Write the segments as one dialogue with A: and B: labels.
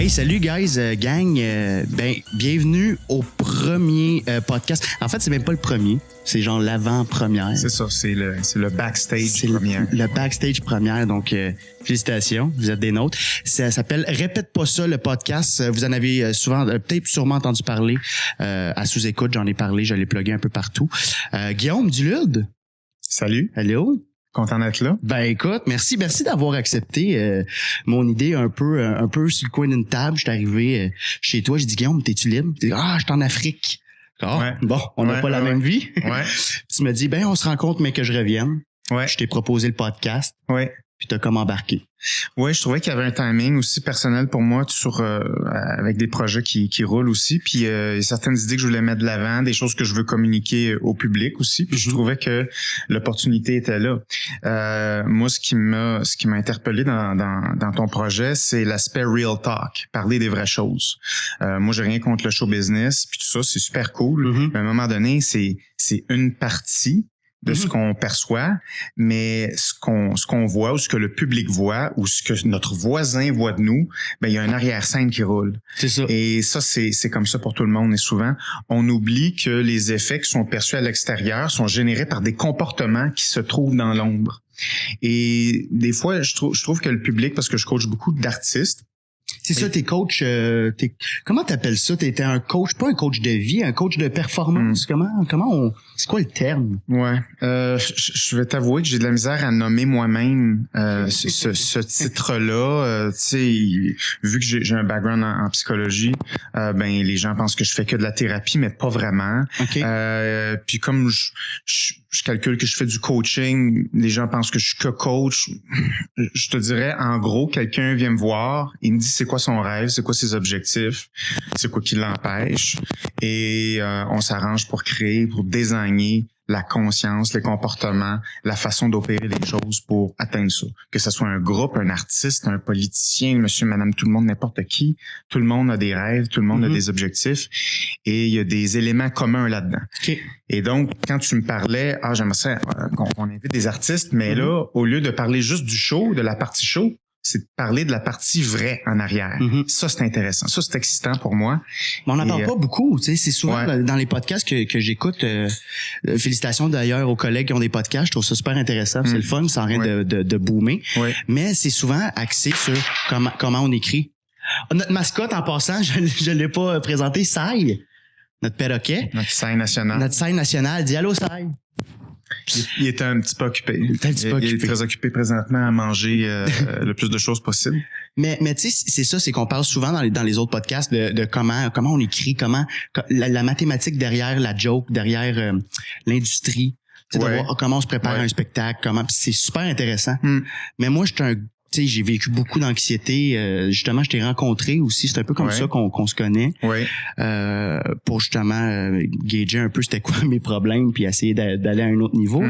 A: Hey, salut guys, gang. Bienvenue au premier podcast. En fait, c'est même pas le premier. C'est genre l'avant-première.
B: C'est ça, c'est le backstage
A: c'est
B: première.
A: Le backstage première. Donc, félicitations, vous êtes des nôtres. Ça s'appelle Répète pas ça, le podcast. Vous en avez peut-être sûrement entendu parler à sous-écoute. J'en ai parlé, je l'ai plugué un peu partout. Guillaume Dulude.
B: Salut.
A: Allô.
B: Content d'être là.
A: Ben écoute, merci d'avoir accepté mon idée un peu sur le coin d'une table. Je suis arrivé chez toi, j'ai dit Guillaume, t'es-tu libre? Je suis en Afrique.
B: Ouais.
A: Bon, on n'a pas la même vie.
B: Ouais.
A: Tu me dis on se rencontre mais que je revienne.
B: Ouais.
A: Je t'ai proposé le podcast.
B: Ouais.
A: Puis t'as comme embarqué.
B: Ouais, je trouvais qu'il y avait un timing aussi personnel pour moi sur avec des projets qui roulent aussi, puis il y a certaines idées que je voulais mettre de l'avant, des choses que je veux communiquer au public aussi, puis je trouvais que l'opportunité était là. Moi ce qui m'a interpellé dans ton projet, c'est l'aspect real talk, parler des vraies choses. Moi j'ai rien contre le show business, puis tout ça, c'est super cool. Mais à un moment donné, c'est une partie de ce qu'on perçoit, mais ce qu'on voit ou ce que le public voit ou ce que notre voisin voit de nous, ben il y a un arrière-scène qui roule.
A: C'est ça.
B: Et ça c'est comme ça pour tout le monde et souvent on oublie que les effets qui sont perçus à l'extérieur sont générés par des comportements qui se trouvent dans l'ombre. Et des fois je trouve que le public, parce que je coach beaucoup d'artistes.
A: C'est ça, t'es coach, comment t'appelles ça? T'étais un coach, pas un coach de vie, un coach de performance. C'est quoi le terme?
B: Ouais, je vais t'avouer que j'ai de la misère à nommer moi-même ce titre-là. Tu sais, vu que j'ai un background en psychologie, ben les gens pensent que je fais que de la thérapie, mais pas vraiment.
A: Okay.
B: Puis comme je calcule que je fais du coaching, les gens pensent que je suis que coach. Je te dirais, en gros, quelqu'un vient me voir, il me dit c'est quoi son rêve, c'est quoi ses objectifs, c'est quoi qui l'empêche, et on s'arrange pour créer, pour désigner la conscience, les comportements, la façon d'opérer les choses pour atteindre ça. Que ce soit un groupe, un artiste, un politicien, monsieur, madame, tout le monde, n'importe qui, tout le monde a des rêves, tout le monde a des objectifs, et il y a des éléments communs là-dedans.
A: Okay.
B: Et donc, quand tu me parlais, j'aimerais ça qu'on invite des artistes, mais là, au lieu de parler juste du show, de la partie show, c'est de parler de la partie vraie en arrière. Ça, c'est intéressant. Ça, c'est excitant pour moi.
A: Mais on n'en parle pas beaucoup. Tu sais, c'est souvent dans les podcasts que j'écoute. Félicitations d'ailleurs aux collègues qui ont des podcasts. Je trouve ça super intéressant. C'est le fun, sans rien de boomer. Mais c'est souvent axé sur comment on écrit. Notre mascotte, en passant, je l'ai pas présenté, Sai, notre perroquet.
B: Notre scène nationale.
A: Notre scène nationale. Dis allô, Sai.
B: Il était un petit peu occupé. Il est très occupé présentement à manger le plus de choses possible.
A: Mais tu sais, c'est ça, c'est qu'on parle souvent dans les autres podcasts de comment on écrit, comment la mathématique derrière la joke, derrière l'industrie, tu sais, de voir comment on se prépare à un spectacle, c'est super intéressant. Mais moi, tu sais, j'ai vécu beaucoup d'anxiété. Justement, je t'ai rencontré aussi. C'est un peu comme ça qu'on se connaît. Pour justement gager un peu c'était quoi mes problèmes puis essayer d'aller à un autre niveau.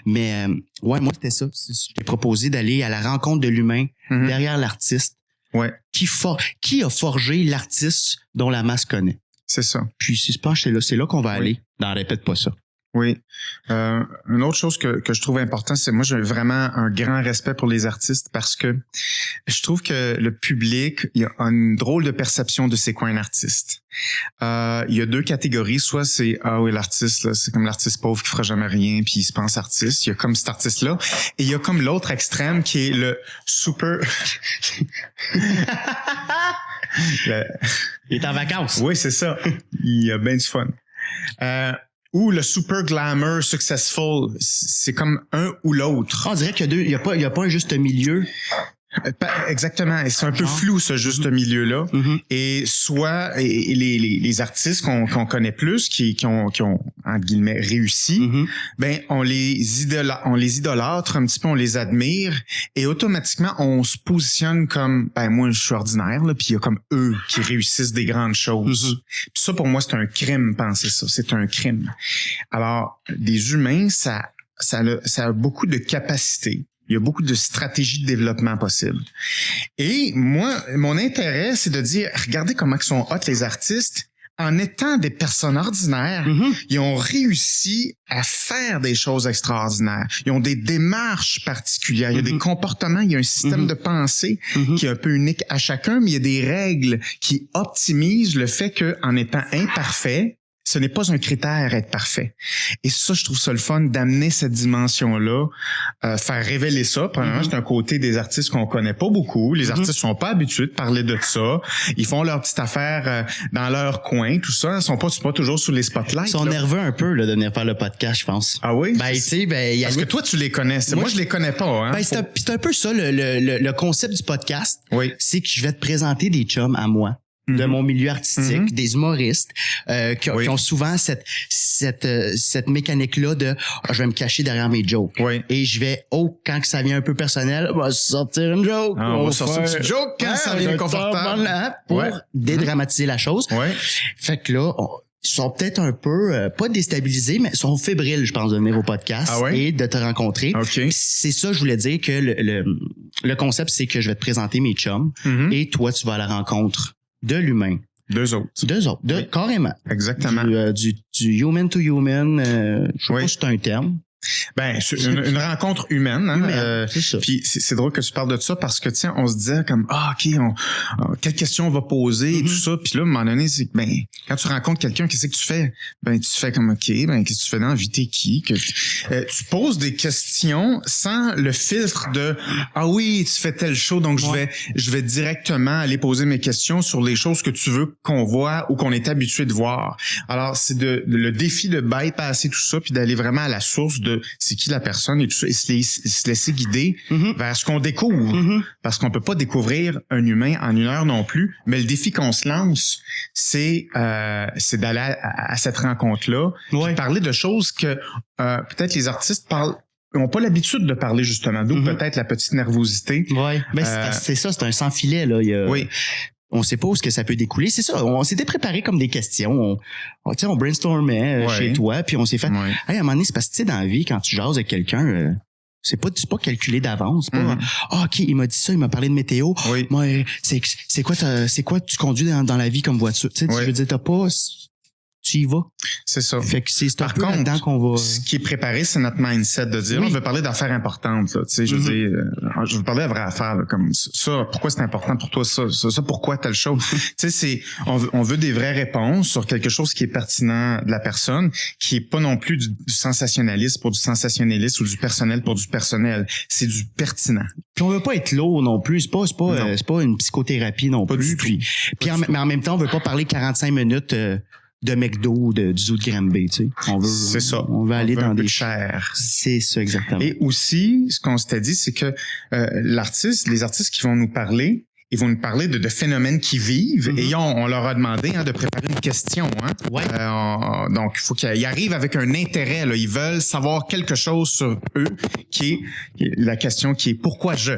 A: Mais moi, c'était ça. Je t'ai proposé d'aller à la rencontre de l'humain derrière l'artiste. Qui a forgé l'artiste dont la masse connaît.
B: C'est ça.
A: Puis si je pense c'est là qu'on va aller. Non, répète pas ça.
B: Oui. Une autre chose que je trouve important, c'est moi j'ai vraiment un grand respect pour les artistes parce que je trouve que le public il a une drôle de perception de c'est quoi un artiste. Il y a deux catégories, soit c'est l'artiste là, c'est comme l'artiste pauvre qui fera jamais rien puis il se pense artiste, il y a comme cet artiste là et il y a comme l'autre extrême qui est le super
A: Il est en vacances.
B: Oui, c'est ça. Il a bien du fun. Ou le super glamour successful, c'est comme un ou l'autre.
A: On dirait qu'il y a deux, il y a pas un juste milieu.
B: Exactement, et c'est un peu flou ce juste milieu-là. Et soit les artistes qu'on connaît plus, qui ont entre guillemets réussi, ben on les idolâtre un petit peu, on les admire, et automatiquement on se positionne comme moi je suis ordinaire là, puis il y a comme eux qui réussissent des grandes choses. Puis ça pour moi c'est un crime, penser ça, c'est un crime. Alors des humains ça a beaucoup de capacités. Il y a beaucoup de stratégies de développement possibles. Et moi, mon intérêt, c'est de dire, regardez comment ils sont hot les artistes en étant des personnes ordinaires, ils ont réussi à faire des choses extraordinaires. Ils ont des démarches particulières, il y a des comportements, il y a un système de pensée qui est un peu unique à chacun, mais il y a des règles qui optimisent le fait qu'en étant imparfait, ce n'est pas un critère être parfait. Et ça, je trouve ça le fun d'amener cette dimension-là, faire révéler ça. Premièrement, c'est un côté des artistes qu'on connaît pas beaucoup. Les artistes sont pas habitués de parler de ça. Ils font leur petite affaire dans leur coin, tout ça. Ils sont pas toujours sur les spotlights.
A: Ils sont nerveux un peu là, de venir faire le podcast, je pense.
B: Ah oui?
A: Ben, tu sais,
B: parce que toi, tu les connais. Moi, je les connais pas. Hein?
A: Ben, c'est un peu ça, le concept du podcast.
B: Oui.
A: C'est que je vais te présenter des chums à moi. De mon milieu artistique, des humoristes qui ont souvent cette mécanique-là de je vais me cacher derrière mes jokes.
B: Oui.
A: Et je vais, quand que ça vient un peu personnel, on va sortir une joke.
B: On va sortir une petite joke quand ça devient confortable.
A: Pour dédramatiser la chose.
B: Ouais.
A: Fait que là, ils sont peut-être un peu, pas déstabilisés, mais sont fébriles, je pense, de venir au podcast et de te rencontrer.
B: Okay.
A: C'est ça, je voulais dire que le concept, c'est que je vais te présenter mes chums et toi, tu vas à la rencontre de l'humain.
B: Deux autres,
A: carrément.
B: Exactement.
A: Du human to human, je sais pas si c'est un terme.
B: Ben, une rencontre humaine, hein.
A: C'est ça.
B: Puis c'est drôle que tu parles de ça parce que tiens, on se disait comme quelle question on va poser et tout ça. Puis là, à un moment donné, c'est ben quand tu rencontres quelqu'un, qu'est-ce que tu fais? Ben tu fais comme qu'est-ce que tu fais dans la vie, t'es qui? Tu poses des questions sans le filtre de oui, tu fais telle chose, donc je vais directement aller poser mes questions sur les choses que tu veux qu'on voit ou qu'on est habitué de voir. Alors c'est le défi de bypasser tout ça puis d'aller vraiment à la source de c'est qui la personne et tout ça et se laisser guider vers ce qu'on découvre parce qu'on peut pas découvrir un humain en une heure non plus, mais le défi qu'on se lance c'est d'aller à cette rencontre-là puis parler de choses que peut-être les artistes ont pas l'habitude de parler justement, d'où peut-être la petite nervosité.
A: Ouais, ben c'est ça, c'est un sans filet là, on sait pas où ce que ça peut découler. C'est ça, on s'était préparé comme des questions. On brainstormait chez toi, puis on s'est fait... Hey, à un moment donné, c'est parce que tu sais, dans la vie, quand tu jases avec quelqu'un... c'est pas calculé d'avance. C'est pas OK, il m'a dit ça, il m'a parlé de météo.
B: Oui.
A: Moi, c'est quoi tu conduis dans la vie comme voiture? Tu sais, je veux dire, t'as pas... Tu y vas.
B: C'est ça.
A: Fait que c'est
B: par contre là-dedans qu'on va... Ce qui est préparé, c'est notre mindset de dire, on veut parler d'affaires importantes, là. Tu sais, je veux dire, je veux parler de vraies affaires, là, comme ça, pourquoi c'est important pour toi, ça, pourquoi telle chose. Tu sais, on veut des vraies réponses sur quelque chose qui est pertinent de la personne, qui est pas non plus du sensationnalisme pour du sensationnalisme ou du personnel pour du personnel. C'est du pertinent.
A: Puis on veut pas être lourd non plus. C'est pas une psychothérapie non
B: pas
A: plus. Mais en même temps, on veut pas parler 45 minutes, de McDo, du zoo de Granby, tu sais.
B: C'est ça.
A: On veut aller dans des
B: chairs.
A: C'est ça, exactement.
B: Et aussi, ce qu'on s'était dit, c'est que les artistes qui vont nous parler, ils vont nous parler de phénomènes qui vivent et on leur a demandé de préparer une question.
A: Ouais.
B: Donc, il faut qu'ils arrivent avec un intérêt. Là. Ils veulent savoir quelque chose sur eux, qui est la question qui est pourquoi je?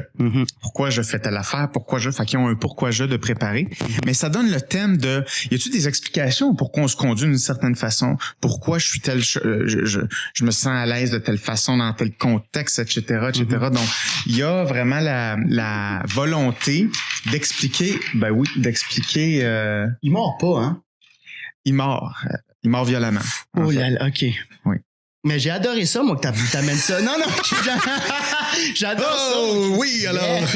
B: Pourquoi je fais telle affaire? Pourquoi je? Fait qu'ils ont un pourquoi je de préparer. Mais ça donne le thème de, y a-t-il des explications pour qu'on se conduit d'une certaine façon? Pourquoi je suis je me sens à l'aise de telle façon dans tel contexte, etc., etc. Donc, il y a vraiment la volonté d'expliquer,
A: il mord pas, hein?
B: Il mord violemment.
A: Oh là là, OK.
B: Oui.
A: Mais j'ai adoré ça, moi, que t'amènes ça. Non, j'adore ça.
B: Oh, oui, alors.
A: Yeah.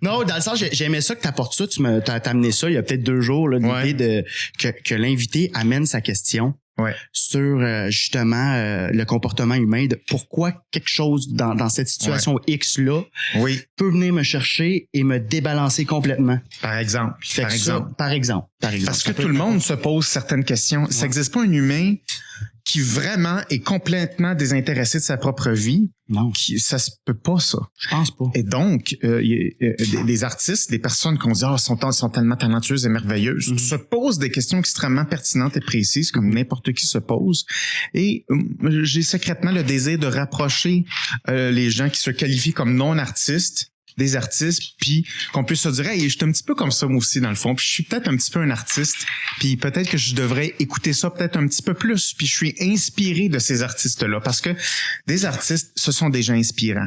A: Non, dans le sens, j'aimais ça que t'apportes ça. T'as amené ça il y a peut-être 2 jours, là, l'idée que l'invité amène sa question. Sur justement le comportement humain, de pourquoi quelque chose dans cette situation X-là peut venir me chercher et me débalancer complètement.
B: Par exemple.
A: Par exemple.
B: Parce que tout le monde se pose certaines questions. Ça n'existe pas un humain qui vraiment est complètement désintéressé de sa propre vie.
A: Non.
B: Ça se peut pas, ça.
A: Je pense pas.
B: Et donc, des artistes, des personnes qu'on dit sont tellement talentueuses et merveilleuses, se posent des questions extrêmement pertinentes et précises, comme n'importe qui se pose. Et j'ai secrètement le désir de rapprocher les gens qui se qualifient comme non-artistes des artistes, puis qu'on puisse se dire, hey, je suis un petit peu comme ça moi aussi dans le fond, puis je suis peut-être un petit peu un artiste, puis peut-être que je devrais écouter ça peut-être un petit peu plus, puis je suis inspiré de ces artistes-là, parce que des artistes, ce sont des gens inspirants.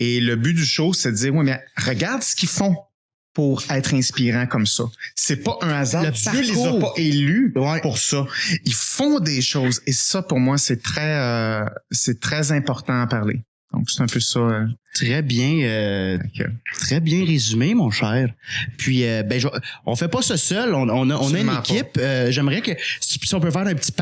B: Et le but du show, c'est de dire, oui, mais regarde ce qu'ils font. pour être inspirants comme ça. C'est pas un hasard. Dieu les a pas élus pour ça. Ils font des choses et ça, pour moi, c'est très important à parler. Donc, c'est un peu ça.
A: Très bien résumé, mon cher. Puis, on fait pas ça seul. On a une équipe. J'aimerais que si on peut faire un petit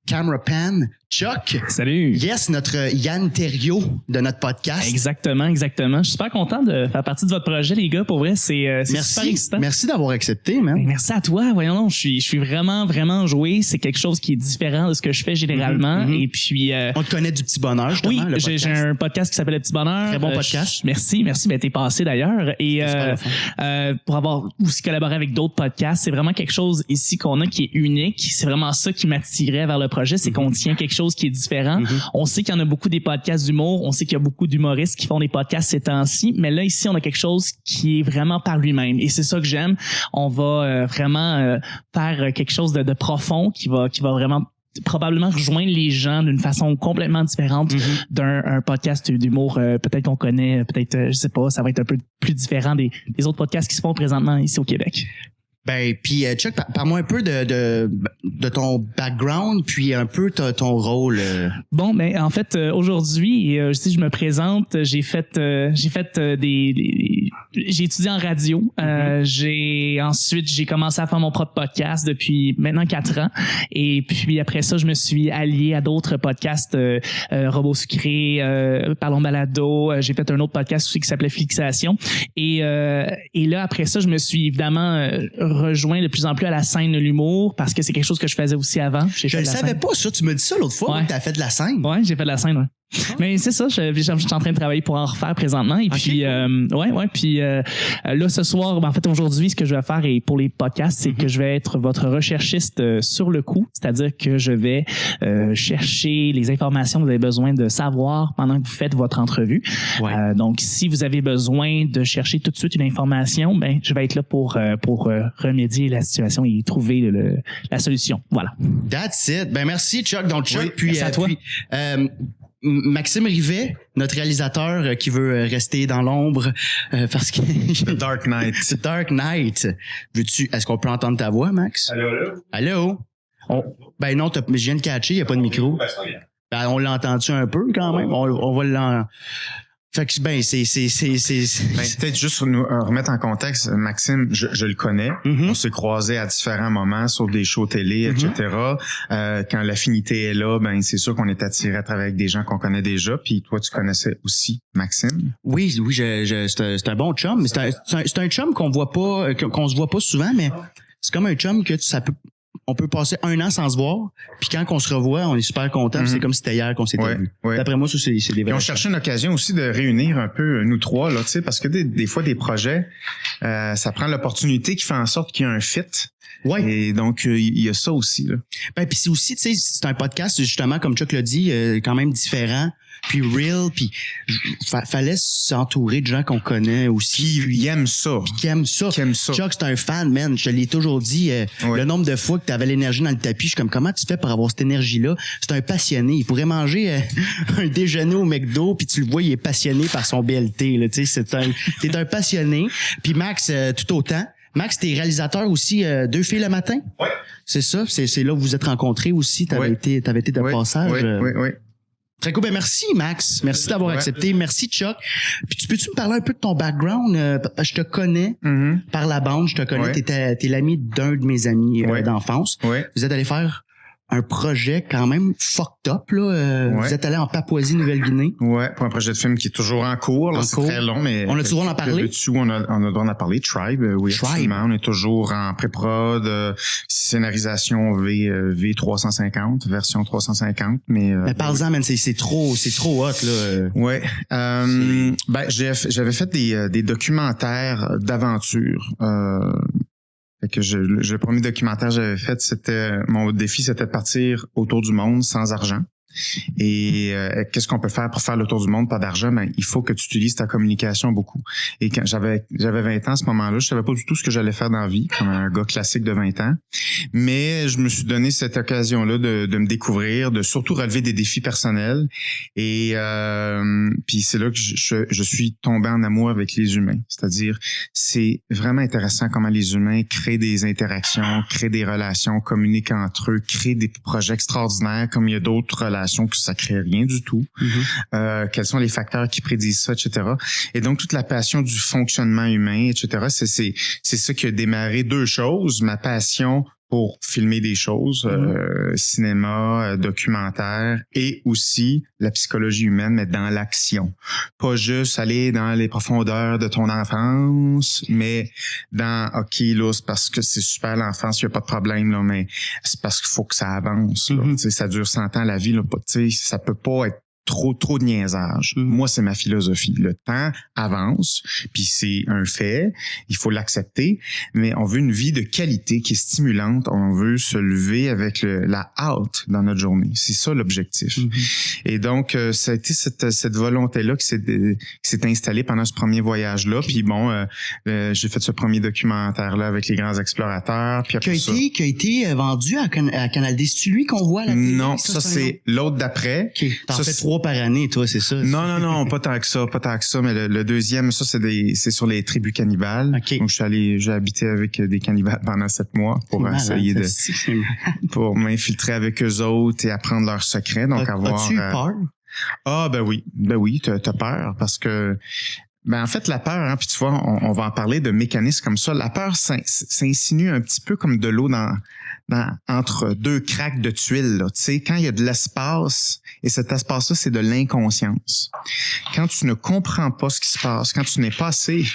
A: camera pan. Chuck.
C: Salut.
A: Yes, notre Yann Terriot de notre podcast.
C: Exactement. Je suis super content de faire partie de votre projet, les gars. Pour vrai, c'est super excitant.
A: Merci d'avoir accepté, man.
C: Merci à toi. Voyons donc, je suis vraiment, vraiment joué. C'est quelque chose qui est différent de ce que je fais généralement. Et puis...
A: on te connaît du Petit Bonheur, justement.
C: Oui, j'ai un podcast qui s'appelle Le Petit Bonheur.
A: Très bon podcast.
C: Merci. Ben, t'es passé d'ailleurs. Et pour avoir aussi collaboré avec d'autres podcasts, c'est vraiment quelque chose ici qu'on a qui est unique. C'est vraiment ça qui m'attirait vers le projet, c'est qu'on tient quelque chose qui est différent. On sait qu'il y en a beaucoup des podcasts d'humour, on sait qu'il y a beaucoup d'humoristes qui font des podcasts ces temps-ci, mais là ici on a quelque chose qui est vraiment par lui-même et c'est ça que j'aime. On va vraiment faire quelque chose de profond qui va vraiment probablement rejoindre les gens d'une façon complètement différente d'un podcast d'humour peut-être qu'on connaît, peut-être je sais pas, ça va être un peu plus différent des autres podcasts qui se font présentement ici au Québec.
A: Ben, puis Chuck, parle-moi un peu de ton background, puis un peu ton rôle.
C: Bon, ben en fait aujourd'hui, si je me présente, j'ai étudié en radio. Ensuite j'ai commencé à faire mon propre podcast depuis maintenant 4 ans. Et puis après ça, je me suis allié à d'autres podcasts, Robots Sucrés, Parlons Balado. J'ai fait un autre podcast aussi qui s'appelait Fixation. Et là après ça, je me suis évidemment rejoint de plus en plus à la scène de l'humour parce que c'est quelque chose que je faisais aussi avant.
A: Je ne savais pas ça. Tu me dis ça l'autre fois, que tu as fait de la scène.
C: Ouais, j'ai fait de la scène, ouais. Mais c'est ça, je suis en train de travailler pour en refaire présentement. Et puis, puis là, ce soir, en fait, aujourd'hui, ce que je vais faire et pour les podcasts, c'est que je vais être votre recherchiste sur le coup. C'est-à-dire que je vais chercher les informations que vous avez besoin de savoir pendant que vous faites votre entrevue. Ouais. Donc, si vous avez besoin de chercher tout de suite une information, ben, je vais être là pour remédier la situation et trouver la solution. Voilà.
A: That's it. Ben, merci, Chuck. Donc, Chuck,
C: oui,
A: puis,
C: merci à toi.
A: Maxime Rivet, notre réalisateur qui veut rester dans l'ombre parce que
B: The Dark Knight.
A: The Dark Knight. Est-ce qu'on peut entendre ta voix, Max? Allô? Ben non, je viens de catcher, il n'y a pas de micro. Ben, on l'a entendu un peu quand même. On va l'entendre. Fait que c'est
B: peut-être juste nous remettre en contexte. Maxime, je le connais. On s'est croisés à différents moments sur des shows télé, etc. Quand l'affinité est là, ben c'est sûr qu'on est attiré à travailler avec des gens qu'on connaît déjà. Puis toi, tu connaissais aussi Maxime.
A: Oui, c'est un bon chum. C'est un chum qu'on voit pas, qu'on se voit pas souvent, mais c'est comme un chum que on peut passer 1 an sans se voir, puis quand on se revoit, on est super content, c'est comme si c'était hier qu'on s'était vu. Ouais. D'après moi, ça, c'est des vrais.
B: On cherchait une occasion aussi de réunir un peu nous trois, là, tu sais, parce que des fois, des projets, ça prend l'opportunité qui fait en sorte qu'il y a un fit. Ouais. Et donc, il y a ça aussi, là. Ben, puis c'est aussi, tu sais, c'est un podcast, justement, comme Chuck l'a dit, quand même différent, puis real, puis fallait s'entourer de gens qu'on connaît aussi. Puis ils aiment ça.
A: Puis qui aiment ça. Chuck, c'est un fan, man. Je te l'ai toujours dit, le nombre de fois que tu avais l'énergie dans le tapis, je suis comme, comment tu fais pour avoir cette énergie-là? C'est un passionné. Il pourrait manger un déjeuner au McDo, puis tu le vois, il est passionné par son BLT, là, tu sais, t'es un passionné. Puis Max, tout autant. Max, t'es réalisateur aussi, 2 filles le matin? Oui. C'est ça? C'est là où vous vous êtes rencontrés aussi? T'avais été de passage?
B: Oui.
A: Très cool. Ben, merci, Max. Merci d'avoir accepté. Merci, Chuck. Puis, peux-tu me parler un peu de ton background? Je te connais par la bande. Je te connais. T'es l'ami d'un de mes amis d'enfance. Vous êtes allé faire un projet quand même fucked up, là. Vous êtes allé en Papouasie-Nouvelle-Guinée. Ouais,
B: pour un projet de film qui est toujours en cours. Là, c'est très long, mais...
A: On a toujours en parlé?
B: On a droit d'en parler. Tribe, oui, absolument. On est toujours en pré-prod, scénarisation V350, version 350, mais
A: parle-en, man, c'est trop hot, là.
B: Ouais. J'avais fait des documentaires d'aventure. Fait que le premier documentaire que j'avais fait, mon défi, c'était de partir autour du monde sans argent. Et qu'est-ce qu'on peut faire pour faire le tour du monde, pas d'argent? Ben, il faut que tu utilises ta communication beaucoup. Et quand j'avais 20 ans à ce moment-là, je savais pas du tout ce que j'allais faire dans la vie, comme un gars classique de 20 ans. Mais je me suis donné cette occasion-là de me découvrir, de surtout relever des défis personnels. Et puis c'est là que je suis tombé en amour avec les humains. C'est-à-dire, c'est vraiment intéressant comment les humains créent des interactions, créent des relations, communiquent entre eux, créent des projets extraordinaires, comme il y a d'autres relations que ça crée rien du tout. Quels sont les facteurs qui prédisent ça, etc. Et donc, toute la passion du fonctionnement humain, etc., c'est ça qui a démarré deux choses. Ma passion pour filmer des choses, cinéma, documentaire, et aussi la psychologie humaine, mais dans l'action. Pas juste aller dans les profondeurs de ton enfance, mais dans, OK, là, c'est parce que c'est super l'enfance, il n'y a pas de problème, là, mais c'est parce qu'il faut que ça avance. Là. Tu sais, ça dure 100 ans, la vie, là, tu sais, ça peut pas être trop de niaisage. Moi, c'est ma philosophie. Le temps avance, puis c'est un fait, il faut l'accepter, mais on veut une vie de qualité qui est stimulante, on veut se lever avec la hâte dans notre journée. C'est ça l'objectif. Et donc, ça a été cette volonté-là qui s'est installée pendant ce premier voyage-là, puis bon, j'ai fait ce premier documentaire-là avec les grands explorateurs, puis après
A: qui a été vendu à Canal D. C'est lui qu'on voit à la télé?
B: Non, ça c'est l'autre d'après.
A: Okay. T'en fais 3 par année, toi, c'est ça?
B: Non, pas tant que ça, mais le deuxième, ça, c'est sur les tribus cannibales.
A: Okay.
B: Donc, j'ai habité avec des cannibales pendant 7 mois pour essayer pour m'infiltrer avec eux autres et apprendre leurs secrets. Donc,
A: As-tu eu peur?
B: Ah, ben oui, t'as peur parce que, en fait, la peur, hein, puis tu vois, on va en parler de mécanismes comme ça. La peur s'insinue un petit peu comme de l'eau entre deux craques de tuiles, là. Tu sais, quand il y a de l'espace, et cet espace-là, c'est de l'inconscience. Quand tu ne comprends pas ce qui se passe, quand tu n'es pas assez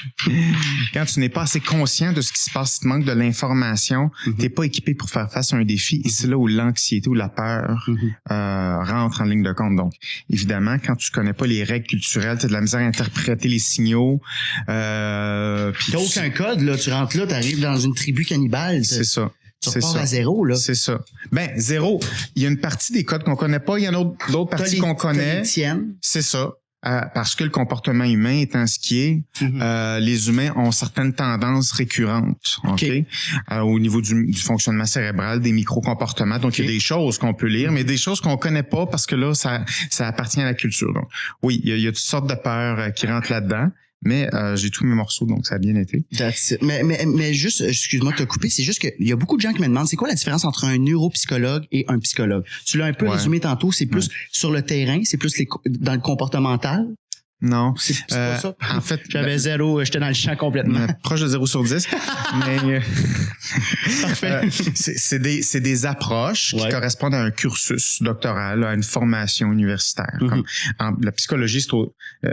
B: conscient de ce qui se passe, si tu manques de l'information, t'es pas équipé pour faire face à un défi, et c'est là où l'anxiété ou la peur rentre en ligne de compte. Donc, évidemment, quand tu connais pas les règles culturelles, t'as de la misère à interpréter les signaux.
A: T'as aucun code, là. Tu rentres là, t'arrives dans une tribu cannibale.
B: C'est ça.
A: Tu repars à zéro, là.
B: C'est ça. Zéro. Il y a une partie des codes qu'on connaît pas, il y en a d'autres parties qu'on connaît. C'est ça. Parce que le comportement humain étant ce qui est, les humains ont certaines tendances récurrentes, au niveau du fonctionnement cérébral, des micro-comportements. Donc, il y a des choses qu'on peut lire, mais des choses qu'on connaît pas parce que là, ça appartient à la culture. Donc, oui, il y a toutes sortes de peurs qui rentrent là-dedans. Mais j'ai tous mes morceaux, donc ça a bien été.
A: Mais juste, excuse-moi de te couper, c'est juste qu'il y a beaucoup de gens qui me demandent c'est quoi la différence entre un neuropsychologue et un psychologue. Tu l'as un peu résumé tantôt, c'est plus sur le terrain, c'est plus dans le comportemental.
B: Non.
A: C'est pas ça.
B: En fait,
A: j'avais 0, j'étais dans le champ complètement.
B: Proche de 0 sur 10. Mais
A: parfait.
B: C'est des approches qui correspondent à un cursus doctoral, à une formation universitaire. Comme, la psychologie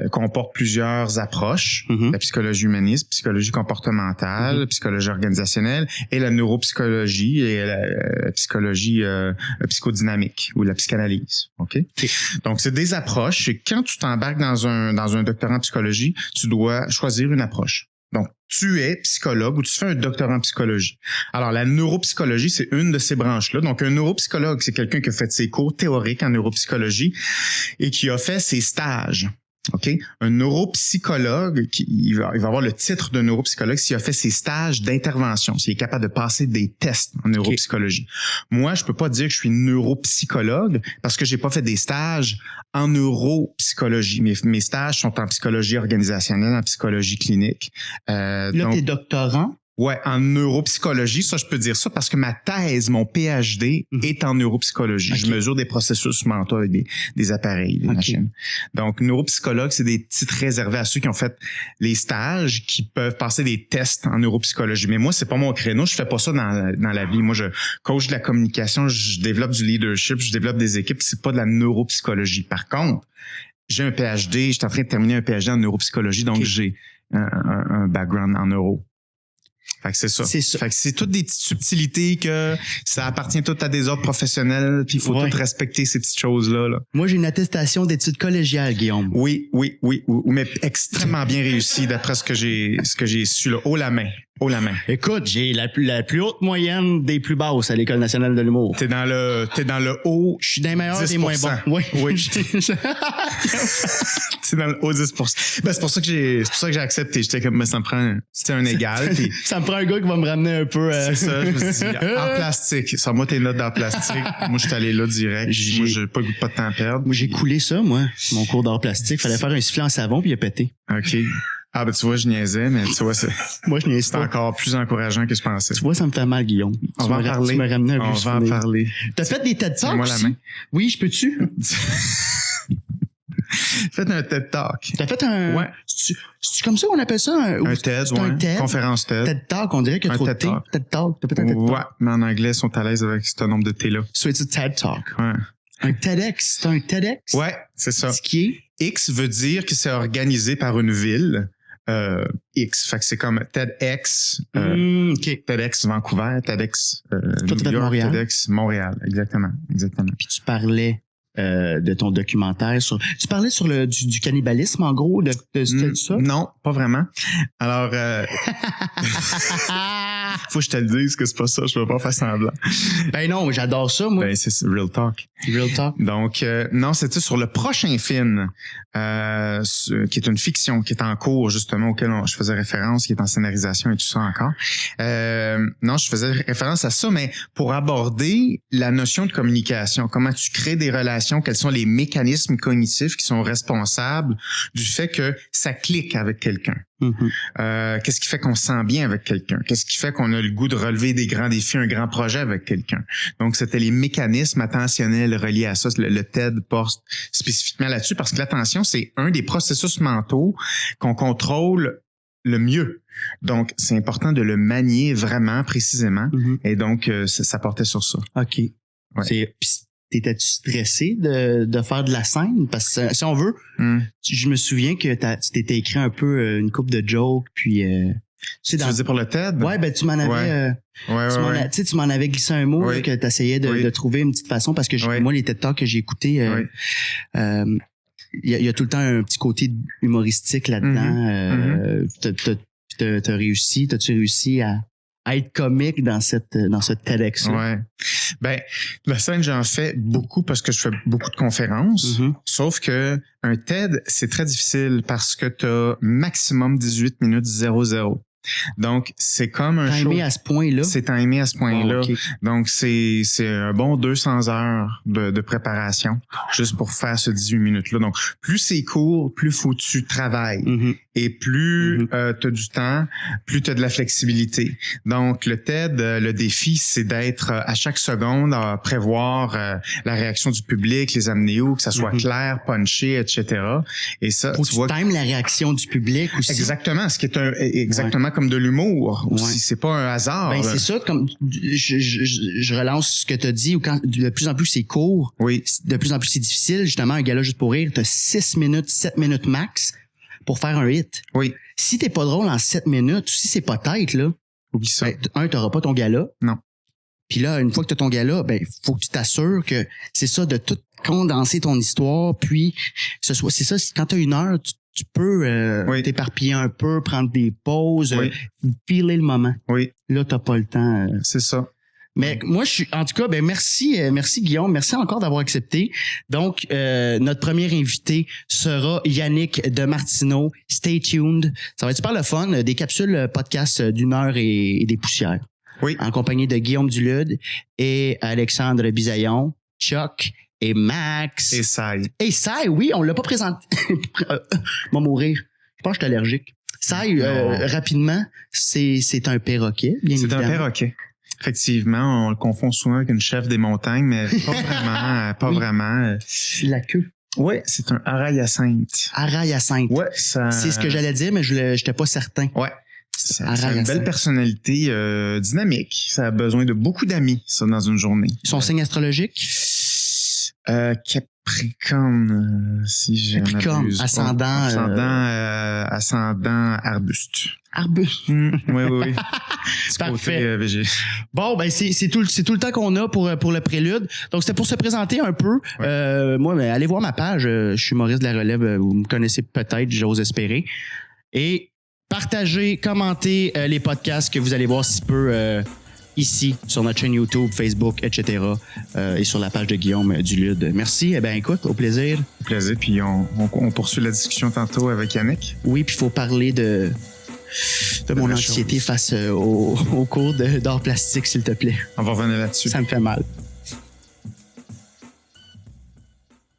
B: comporte plusieurs approches. La psychologie humaniste, psychologie comportementale, psychologie organisationnelle et la neuropsychologie et la psychologie psychodynamique ou la psychanalyse. Donc, c'est des approches et quand tu t'embarques dans un doctorat en psychologie, tu dois choisir une approche. Donc, tu es psychologue ou tu fais un doctorat en psychologie. Alors, la neuropsychologie, c'est une de ces branches-là. Donc, un neuropsychologue, c'est quelqu'un qui a fait ses cours théoriques en neuropsychologie et qui a fait ses stages. Un neuropsychologue, il va avoir le titre de neuropsychologue s'il a fait ses stages d'intervention, s'il est capable de passer des tests en neuropsychologie. Moi, je peux pas dire que je suis neuropsychologue parce que j'ai pas fait des stages en neuropsychologie. Mes stages sont en psychologie organisationnelle, en psychologie clinique.
A: Là, t'es doctorant?
B: Ouais, en neuropsychologie, ça je peux dire ça parce que ma thèse, mon PhD est en neuropsychologie. Je mesure des processus mentaux avec des appareils, des machines. Donc neuropsychologue, c'est des titres réservés à ceux qui ont fait les stages, qui peuvent passer des tests en neuropsychologie. Mais moi, c'est pas mon créneau, je fais pas ça dans la vie. Moi, je coach de la communication, je développe du leadership, je développe des équipes, c'est pas de la neuropsychologie. Par contre, j'ai un PhD, je suis en train de terminer un PhD en neuropsychologie, donc j'ai un background en neuro. Fait que c'est ça. Fait que c'est toutes des petites subtilités que ça appartient tout à des ordres professionnels, puis il faut tout respecter ces petites choses-là. Là.
A: Moi, j'ai une attestation d'études collégiales, Guillaume.
B: Oui, mais extrêmement bien réussi d'après ce que j'ai su là, haut la main. Haut la main.
A: Écoute, j'ai la plus haute moyenne des plus basses à l'École nationale de l'humour.
B: T'es dans le haut.
A: Je suis dans les meilleurs
B: 10%.
A: des moins bons. Oui.
B: C'est dans le haut 10%. Ben, c'est pour ça que j'ai accepté. J'étais comme, mais ça me prend, c'était un égal. Puis
A: ça me prend un gars qui va me ramener un peu.
B: c'est ça, je me suis dit, en plastique. Sors-moi tes notes en plastique. Moi, je suis allé là direct. Moi, j'ai pas de temps à perdre.
A: Moi, j'ai coulé ça, moi, mon cours d'art plastique. Fallait faire un sifflet en savon puis il a pété.
B: OK. Ah, ben, tu vois, je niaisais, mais tu vois,
A: moi, je niaise
B: c'est
A: pas.
B: encore plus encourageant que je pensais.
A: Tu vois, ça me fait mal, Guillaume.
B: On va en parler.
A: Tu m'as ramené un
B: On
A: peu
B: va en parler.
A: T'as fait des TED Talks
B: Moi la
A: aussi?
B: main.
A: Oui, je peux-tu?
B: Faites un TED Talk.
A: T'as fait un...
B: Ouais.
A: C'est comme ça qu'on appelle ça?
B: Un TED,
A: c'est un TED?
B: Conférence TED.
A: TED Talk, on dirait qu'il y a
B: Un
A: trop de
B: TED
A: T.
B: Talk.
A: TED Talk. T'as fait un TED Talk?
B: Ouais, mais en anglais, ils sont à l'aise avec ce nombre de T-là.
A: So it's a TED Talk.
B: Ouais.
A: Un TEDx. C'est un TEDx?
B: Ouais, c'est ça.
A: Ce qui est...
B: X veut dire que c'est organisé par une ville. X. Fait que c'est comme TEDx,
A: OK.
B: TEDx Vancouver, TEDx
A: Tout
B: New York,
A: Montréal.
B: TEDx Montréal. Exactement.
A: Puis tu parlais de ton documentaire sur... Tu parlais sur du cannibalisme, en gros, de ça?
B: Non, pas vraiment. Alors, faut que je te le dise que c'est pas ça, je veux pas faire semblant.
A: Ben non, j'adore ça, moi.
B: Ben, c'est Real Talk.
A: Real Talk.
B: Donc, non, c'était sur le prochain film, qui est une fiction, qui est en cours, justement, auquel je faisais référence, qui est en scénarisation et tout ça encore. Non, je faisais référence à ça, mais pour aborder la notion de communication, comment tu crées des relations, quels sont les mécanismes cognitifs qui sont responsables du fait que ça clique avec quelqu'un.
A: Mm-hmm.
B: Qu'est-ce qui fait qu'on se sent bien avec quelqu'un? Qu'est-ce qui fait qu'on a le goût de relever des grands défis, un grand projet avec quelqu'un? Donc, c'était les mécanismes attentionnels reliés à ça. Le TED porte spécifiquement là-dessus parce que l'attention, c'est un des processus mentaux qu'on contrôle le mieux. Donc, c'est important de le manier vraiment précisément.
A: Mm-hmm.
B: Et donc, ça portait sur ça.
A: OK.
B: Ouais.
A: T'étais-tu stressé de faire de la scène? Parce que si on veut, je me souviens que tu t'étais écrit un peu une couple de jokes, puis...
B: Tu veux dire pour le TED?
A: Ouais, ben tu m'en avais... tu m'en avais glissé un mot là, que tu essayais de trouver une petite façon, parce que moi, les TED Talks que j'ai écoutés, il y a tout le temps un petit côté humoristique là-dedans. T'as réussi, t'as-tu réussi à être comique dans ce TEDx?
B: Ouais. Ben, la scène, j'en fais beaucoup parce que je fais beaucoup de conférences. Sauf que un TED, c'est très difficile parce que t'as maximum 18 minutes 00. Donc, c'est comme un show.
A: Timé à ce point-là?
B: C'est timé à ce point-là.
A: Oh, okay.
B: Donc, c'est un bon 200 heures de préparation juste pour faire ce 18 minutes-là. Donc, plus c'est court, plus faut que tu travailles. Et plus t'as du temps, plus t'as de la flexibilité. Donc, le TED, le défi, c'est d'être à chaque seconde à prévoir la réaction du public, les amener où, que ça soit clair, punché, etc. Et ça,
A: tu vois, times la réaction du public aussi.
B: Exactement, ce qui est exactement comme de l'humour aussi. C'est pas un hasard.
A: Ben, c'est ça, comme je relance ce que tu as dit, ou quand de plus en plus c'est court, de plus en plus c'est difficile. Justement, un gala juste pour rire, t'as 6 minutes, 7 minutes max pour faire un hit.
B: Oui.
A: Si t'es pas drôle en 7 minutes, si c'est pas tête, là,
B: oublie ça.
A: Ben, t'auras pas ton gala.
B: Non.
A: Puis là, une fois que t'as ton gala, ben, faut que tu t'assures que c'est ça, de tout condenser ton histoire, puis c'est ça, quand t'as 1 heure, tu peux t'éparpiller un peu, prendre des pauses, filer le moment.
B: Oui.
A: Là, t'as pas le temps.
B: C'est ça.
A: Mais moi, en tout cas, ben merci Guillaume, merci encore d'avoir accepté. Donc, notre premier invité sera Yannick de Martineau. Stay tuned. Ça va être super le fun. Des capsules podcast d'1 heure et des poussières.
B: Oui. En
A: compagnie de Guillaume Dulude et Alexandre Bisaillon, Chuck et Max.
B: Et Sai.
A: Et Sai, oui, on l'a pas présenté. M'a mourir. Je pense que je suis allergique. Sai, rapidement, c'est un perroquet, bien évidemment.
B: C'est un perroquet. Effectivement, on le confond souvent avec une chèvre des montagnes, mais pas vraiment.
A: La queue.
B: Ouais, c'est un araïacinthe.
A: Araïacinthe.
B: Ouais, ça.
A: C'est ce que j'allais dire, mais j'étais pas certain.
B: Ouais. Ça a une belle personnalité dynamique. Ça a besoin de beaucoup d'amis, ça, dans une journée.
A: Son signe astrologique?
B: Capricorne, si je m'abuse.
A: Ascendant
B: arbuste.
A: Arbuste.
B: Oui.
A: Parfait. Bon, ben c'est tout le temps qu'on a pour le prélude. Donc c'était pour se présenter un peu. Ouais. Moi, ben, allez voir ma page. Je suis Maurice de la Relève. Vous me connaissez peut-être, j'ose espérer. Et Partagez, commentez les podcasts que vous allez voir si peu ici sur notre chaîne YouTube, Facebook, etc. Et sur la page de Guillaume Dulude. Merci. Eh bien, écoute, au plaisir.
B: Au plaisir. Puis on poursuit la discussion tantôt avec Yannick.
A: Oui, puis il faut parler de mon anxiété face au cours d'art plastique, s'il te plaît.
B: On va revenir là-dessus.
A: Ça me fait mal.